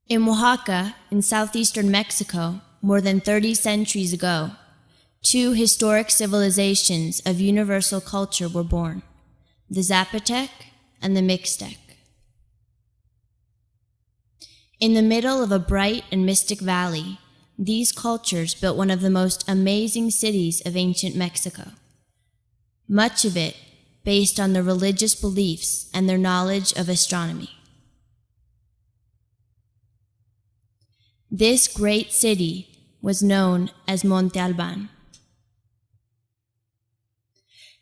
In Oaxaca, in southeastern Mexico, more than 30 centuries ago, two historic civilizations of universal culture were born, the Zapotec and the Mixtec. In the middle of a bright and mystic valley, these cultures built one of the most amazing cities of ancient Mexico, much of it based on their religious beliefs and their knowledge of astronomy. This great city was known as Monte Alban.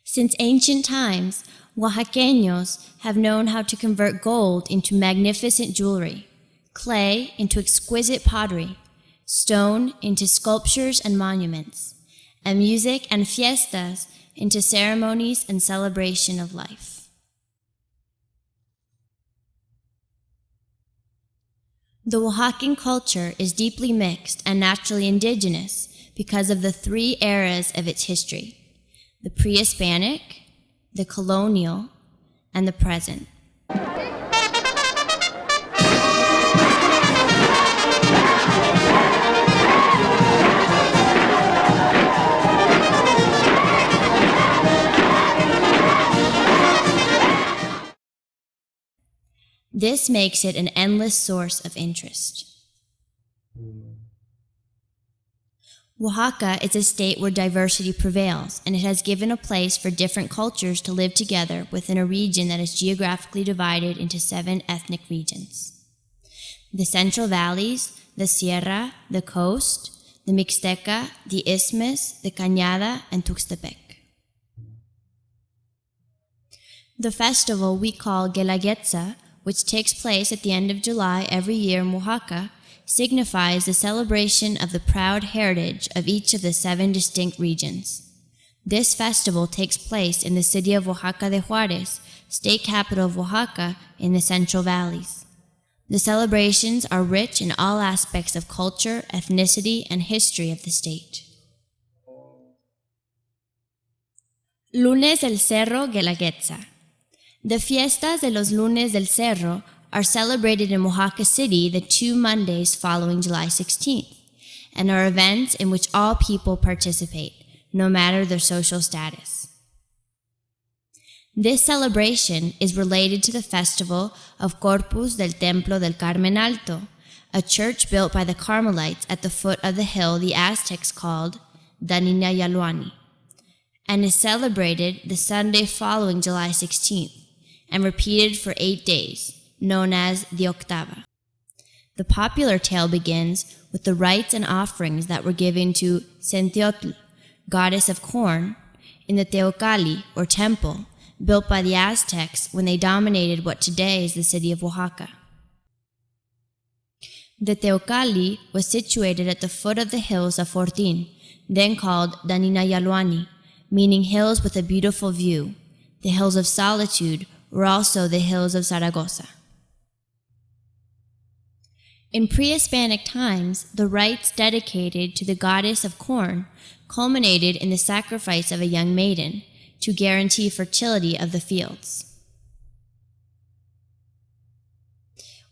Since ancient times, Oaxaqueños have known how to convert gold into magnificent jewelry, clay into exquisite pottery, stone into sculptures and monuments, and music and fiestas into ceremonies and celebration of life. The Oaxacan culture is deeply mixed and naturally indigenous because of the three eras of its history: the pre-Hispanic, the colonial, and the present. This makes it an endless source of interest. Oaxaca is a state where diversity prevails, and it has given a place for different cultures to live together within a region that is geographically divided into 7 ethnic regions: the Central Valleys, the Sierra, the Coast, the Mixteca, the Isthmus, the Cañada, and Tuxtepec. The festival we call Guelaguetza, which takes place at the end of July every year in Oaxaca, signifies the celebration of the proud heritage of each of the 7 distinct regions. This festival takes place in the city of Oaxaca de Juárez, state capital of Oaxaca, in the Central Valleys. The celebrations are rich in all aspects of culture, ethnicity, and history of the state. Lunes del Cerro Guelaguetza. The Fiestas de los Lunes del Cerro are celebrated in Oaxaca City the 2 Mondays following July 16th, and are events in which all people participate, no matter their social status. This celebration is related to the festival of Corpus del Templo del Carmen Alto, a church built by the Carmelites at the foot of the hill the Aztecs called Danina Yaluani, and is celebrated the Sunday following July 16th, and repeated for 8 days, known as the Octava. The popular tale begins with the rites and offerings that were given to Centeotl, goddess of corn, in the Teocalli, or temple, built by the Aztecs when they dominated what today is the city of Oaxaca. The Teocalli was situated at the foot of the hills of Fortín, then called Danina Yaluani, meaning hills with a beautiful view. The hills of solitude were also the hills of Zaragoza. In pre-Hispanic times, the rites dedicated to the goddess of corn culminated in the sacrifice of a young maiden to guarantee fertility of the fields.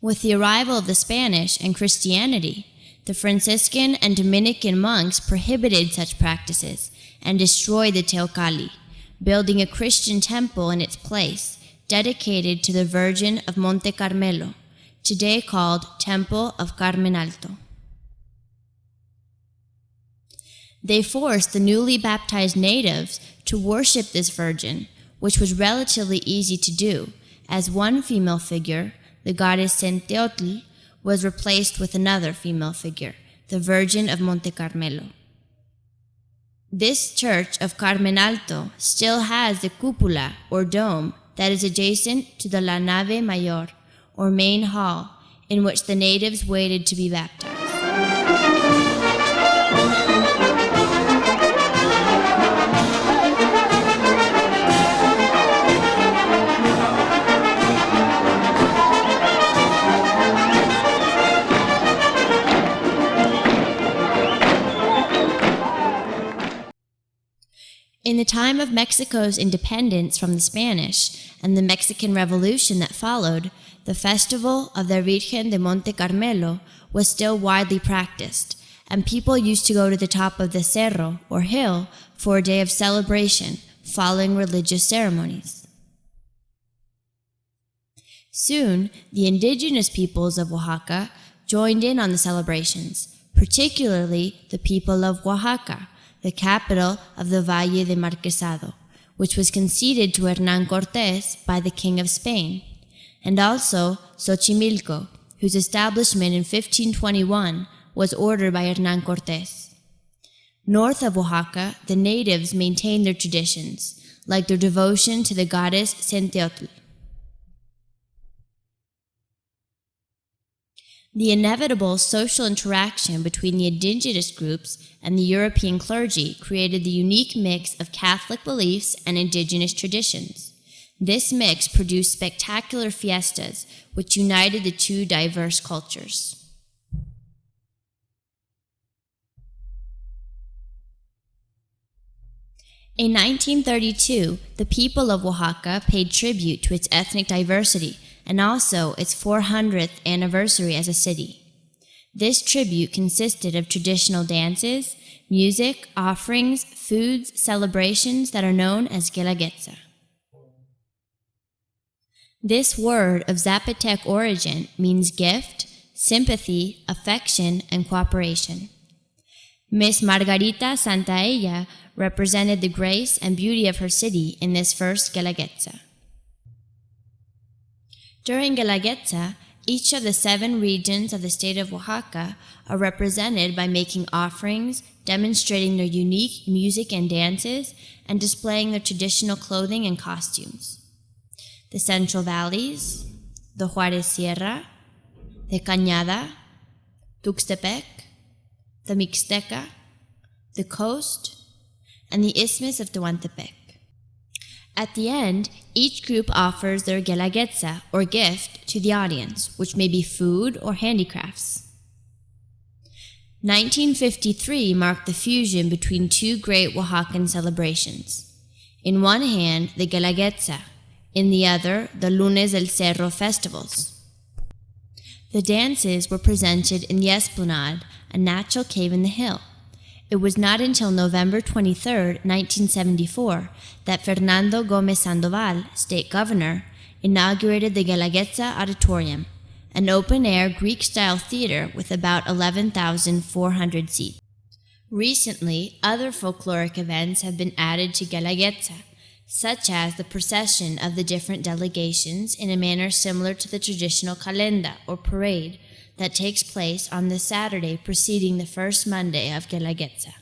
With the arrival of the Spanish and Christianity, the Franciscan and Dominican monks prohibited such practices and destroyed the Teocalli, building a Christian temple in its place, dedicated to the Virgin of Monte Carmelo, today called Temple of Carmen Alto. They forced the newly baptized natives to worship this virgin, which was relatively easy to do, as one female figure, the goddess Centeotl, was replaced with another female figure, the Virgin of Monte Carmelo. This church of Carmen Alto still has the cúpula, or dome, that is adjacent to the La Nave Mayor, or main hall, in which the natives waited to be baptized. In the time of Mexico's independence from the Spanish and the Mexican Revolution that followed, the festival of the Virgen de Monte Carmelo was still widely practiced, and people used to go to the top of the cerro, or hill, for a day of celebration following religious ceremonies. Soon, the indigenous peoples of Oaxaca joined in on the celebrations, particularly the people of Oaxaca, the capital of the Valle de Marquesado, which was conceded to Hernán Cortés by the King of Spain, and also Xochimilco, whose establishment in 1521 was ordered by Hernán Cortés. North of Oaxaca, the natives maintained their traditions, like their devotion to the goddess Centeotl. The inevitable social interaction between the indigenous groups and the European clergy created the unique mix of Catholic beliefs and indigenous traditions. This mix produced spectacular fiestas which united the two diverse cultures. In 1932, the people of Oaxaca paid tribute to its ethnic diversity and also its 400th anniversary as a city. This tribute consisted of traditional dances, music, offerings, foods, celebrations that are known as Guelaguetza. This word of Zapotec origin means gift, sympathy, affection, and cooperation. Miss Margarita Santaella represented the grace and beauty of her city in this first Guelaguetza. During Guelaguetza, each of the 7 regions of the state of Oaxaca are represented by making offerings, demonstrating their unique music and dances, and displaying their traditional clothing and costumes. The Central Valleys, the Juarez Sierra, the Cañada, Tuxtepec, the Mixteca, the Coast, and the Isthmus of Tehuantepec. At the end, each group offers their Guelaguetza, or gift, to the audience, which may be food or handicrafts. 1953 marked the fusion between two great Oaxacan celebrations. In one hand, the Guelaguetza, in the other, the Lunes del Cerro festivals. The dances were presented in the Esplanade, a natural cave in the hill. It was not until November 23, 1974, that Fernando Gómez Sandoval, state governor, inaugurated the Guelaguetza Auditorium, an open-air Greek-style theater with about 11,400 seats. Recently, other folkloric events have been added to Guelaguetza, such as the procession of the different delegations in a manner similar to the traditional calenda, or parade, that takes place on the Saturday preceding the first Monday of Guelaguetza.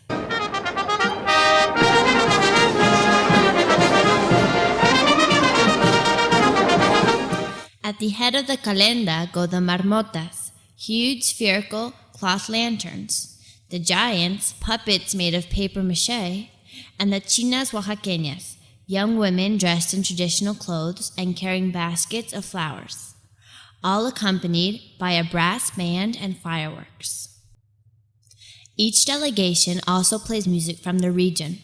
At the head of the calenda go the marmotas, huge spherical cloth lanterns, the giants, puppets made of paper maché, and the chinas oaxaqueñas, young women dressed in traditional clothes and carrying baskets of flowers, all accompanied by a brass band and fireworks. Each delegation also plays music from their region.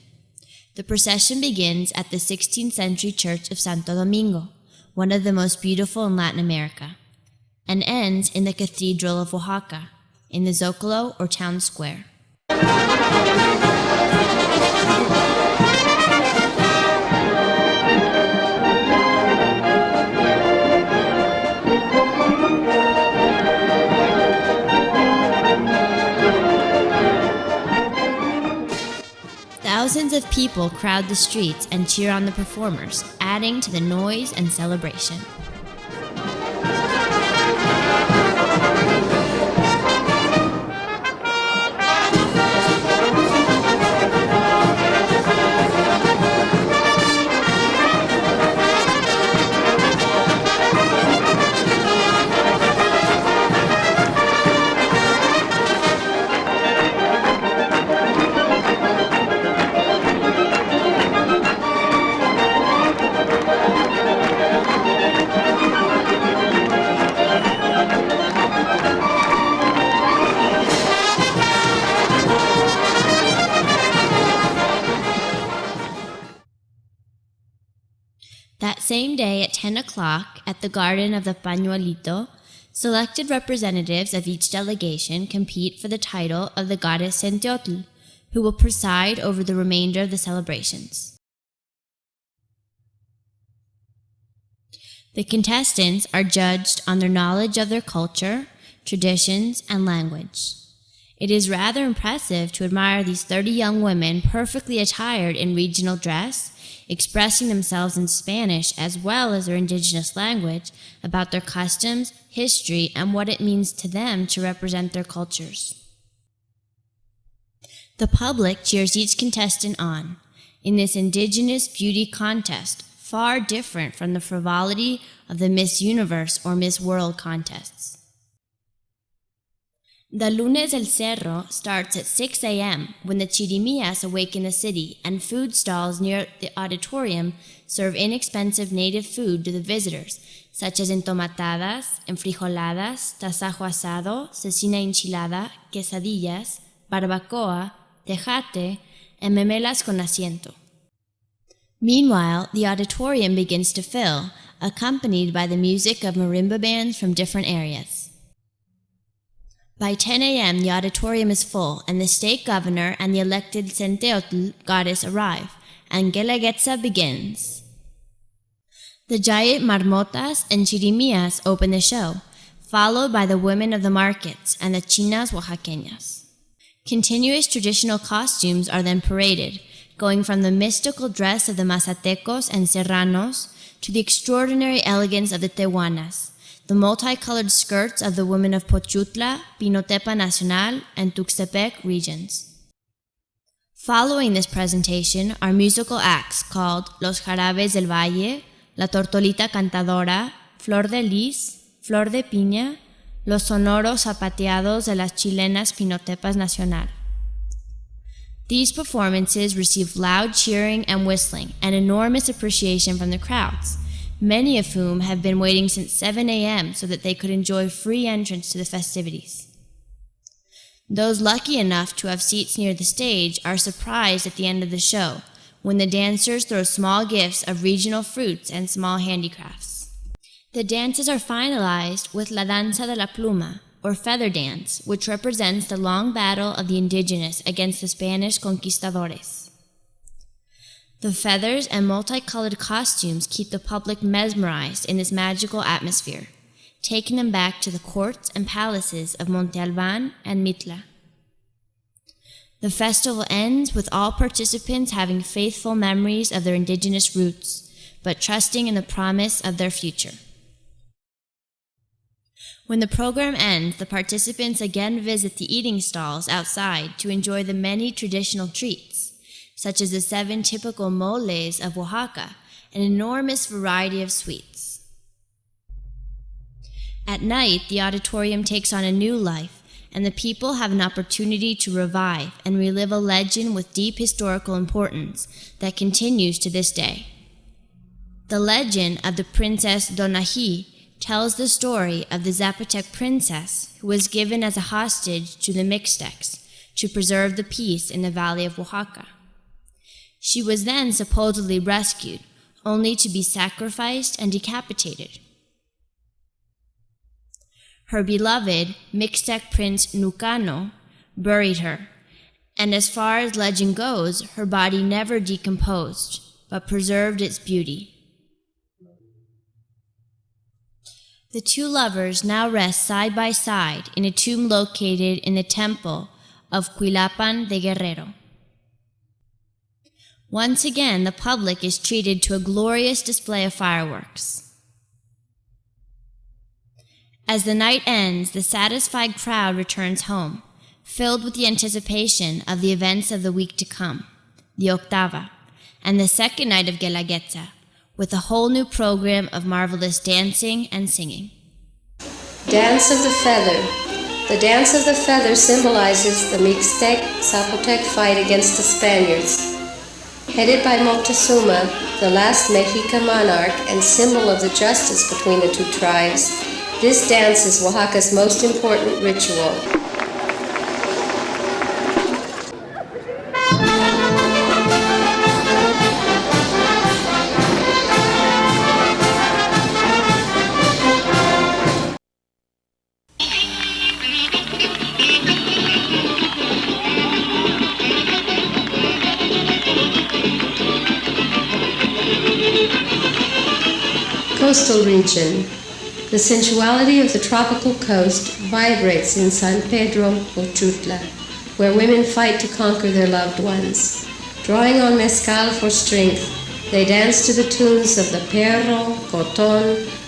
The procession begins at the 16th century church of Santo Domingo, one of the most beautiful in Latin America, and ends in the Cathedral of Oaxaca, in the Zocalo or town square. Thousands of people crowd the streets and cheer on the performers, adding to the noise and celebration. same day at 10 o'clock at the Garden of the Pañuelito, selected representatives of each delegation compete for the title of the goddess Centeotl, who will preside over the remainder of the celebrations. The contestants are judged on their knowledge of their culture, traditions, and language. It is rather impressive to admire these 30 young women perfectly attired in regional dress, expressing themselves in Spanish as well as their indigenous language about their customs, history, and what it means to them to represent their cultures. The public cheers each contestant on in this indigenous beauty contest, far different from the frivolity of the Miss Universe or Miss World contests. The Lunes del Cerro starts at 6 a.m. when the chirimías awaken the city and food stalls near the auditorium serve inexpensive native food to the visitors, such as entomatadas, enfrijoladas, tasajo asado, cecina enchilada, quesadillas, barbacoa, tejate, and memelas con asiento. Meanwhile, the auditorium begins to fill, accompanied by the music of marimba bands from different areas. By 10 a.m., the auditorium is full, and the state governor and the elected Centeotl goddess arrive, and Guelaguetza begins. The giant marmotas and chirimías open the show, followed by the women of the markets and the chinas oaxaqueñas. Continuous traditional costumes are then paraded, going from the mystical dress of the Mazatecos and Serranos to the extraordinary elegance of the Tehuanas, the multicolored skirts of the women of Pochutla, Pinotepa Nacional, and Tuxtepec regions. Following this presentation are musical acts called Los Jarabes del Valle, La Tortolita Cantadora, Flor de Lis, Flor de Piña, Los Sonoros Zapateados de las Chilenas Pinotepas Nacional. These performances receive loud cheering and whistling and enormous appreciation from the crowds, many of whom have been waiting since 7 a.m. so that they could enjoy free entrance to the festivities. Those lucky enough to have seats near the stage are surprised at the end of the show, when the dancers throw small gifts of regional fruits and small handicrafts. The dances are finalized with La Danza de la Pluma, or feather dance, which represents the long battle of the indigenous against the Spanish conquistadores. The feathers and multicolored costumes keep the public mesmerized in this magical atmosphere, taking them back to the courts and palaces of Monte Albán and Mitla. The festival ends with all participants having faithful memories of their indigenous roots, but trusting in the promise of their future. When the program ends, the participants again visit the eating stalls outside to enjoy the many traditional treats, such as the 7 typical moles of Oaxaca, an enormous variety of sweets. At night, the auditorium takes on a new life, and the people have an opportunity to revive and relive a legend with deep historical importance that continues to this day. The legend of the Princess Donají tells the story of the Zapotec princess who was given as a hostage to the Mixtecs to preserve the peace in the valley of Oaxaca. She was then supposedly rescued, only to be sacrificed and decapitated. Her beloved Mixtec prince Nucano buried her, and as far as legend goes, her body never decomposed, but preserved its beauty. The two lovers now rest side by side in a tomb located in the temple of Cuilapan de Guerrero. Once again, the public is treated to a glorious display of fireworks. As the night ends, the satisfied crowd returns home, filled with the anticipation of the events of the week to come, the Octava, and the second night of Guelaguetza, with a whole new program of marvelous dancing and singing. Dance of the Feather. The Dance of the Feather symbolizes the Mixtec-Zapotec fight against the Spaniards. Headed by Moctezuma, the last Mexica monarch and symbol of the justice between the two tribes, this dance is Oaxaca's most important ritual. region. The sensuality of the tropical coast vibrates in San Pedro Ochutla, where women fight to conquer their loved ones. Drawing on mezcal for strength, they dance to the tunes of the perro, coton,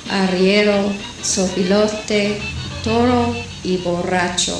arriero, sopilote, toro y borracho.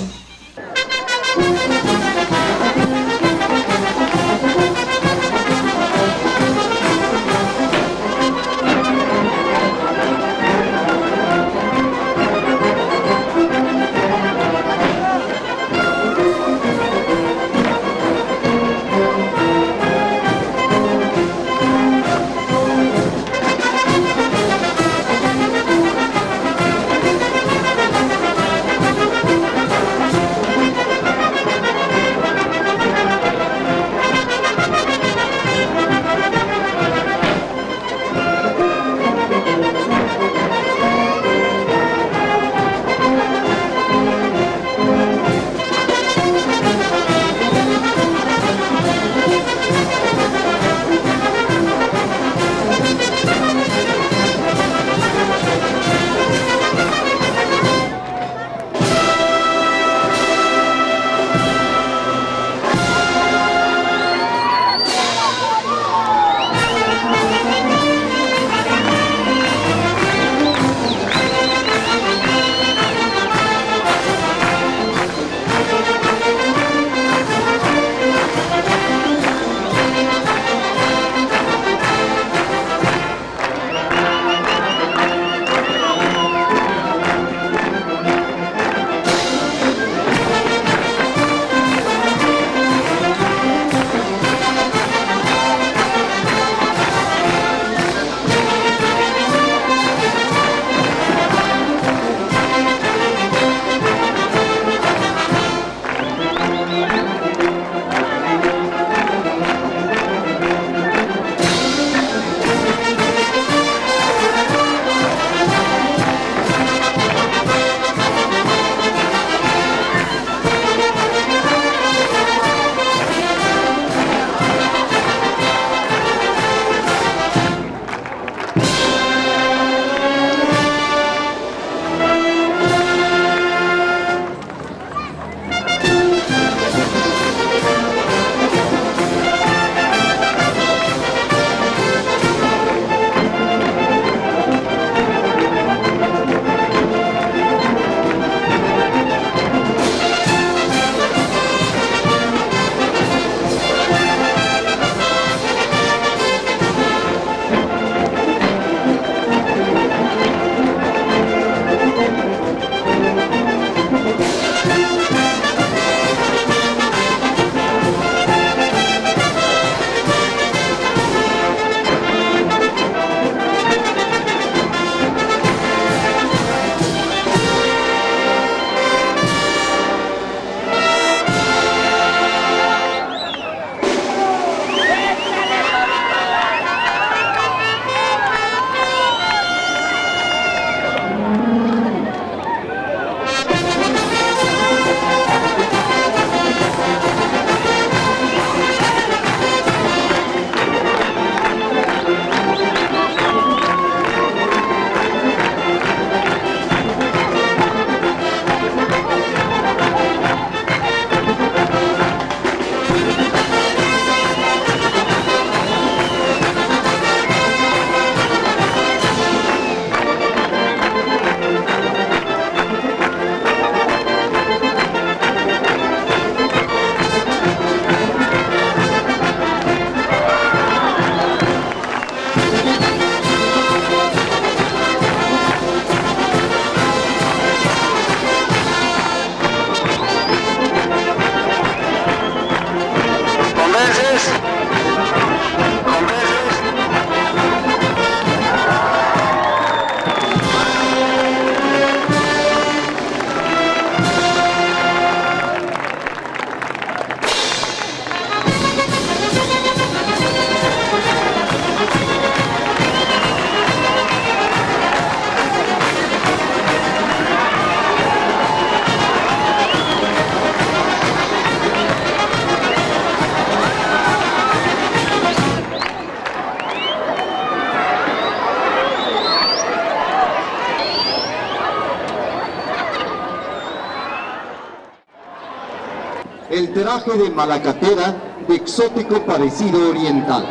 el traje de malacatera de exótico parecido oriental.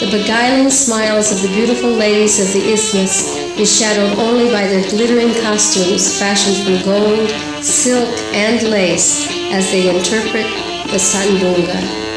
The beguiling smiles of the beautiful ladies of the Isthmus is shadowed only by their glittering costumes fashioned from gold, silk, and lace as they interpret the sandunga.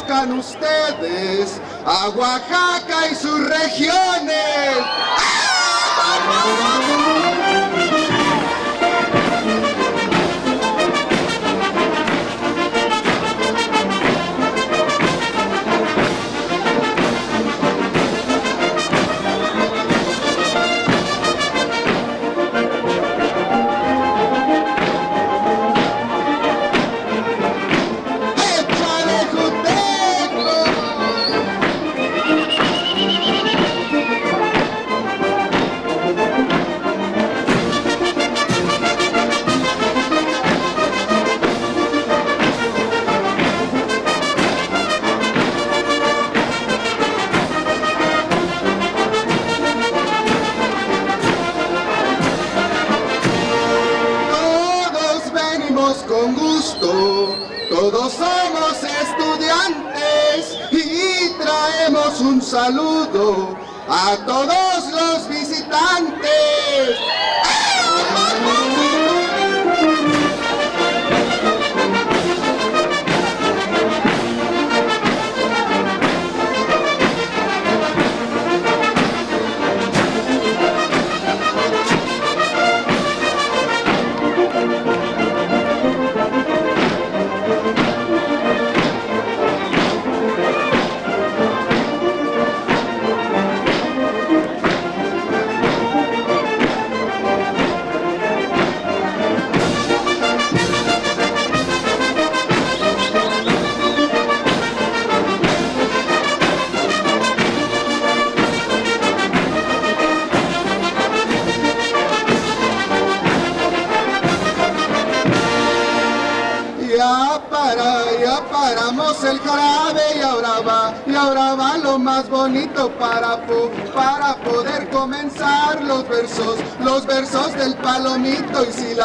conozcan ustedes a Oaxaca y sus regiones. Con gusto, todos somos estudiantes y traemos un saludo a todos los visitantes. Ya paramos el jarabe y ahora va lo más bonito para poder comenzar los versos del palomito. Y si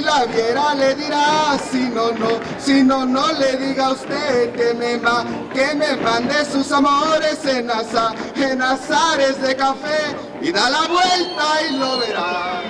la viera le dirá, si no le diga usted que me mande sus amores en azares de café y da la vuelta y lo verá.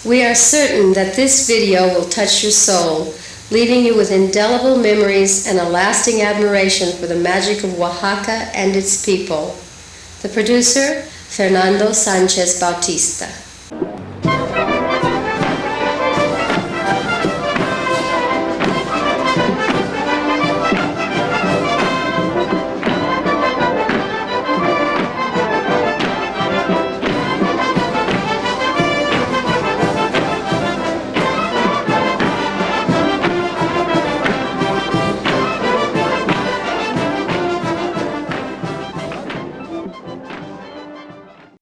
We are certain that this video will touch your soul, leaving you with indelible memories and a lasting admiration for the magic of Oaxaca and its people. The producer, Fernando Sanchez Bautista.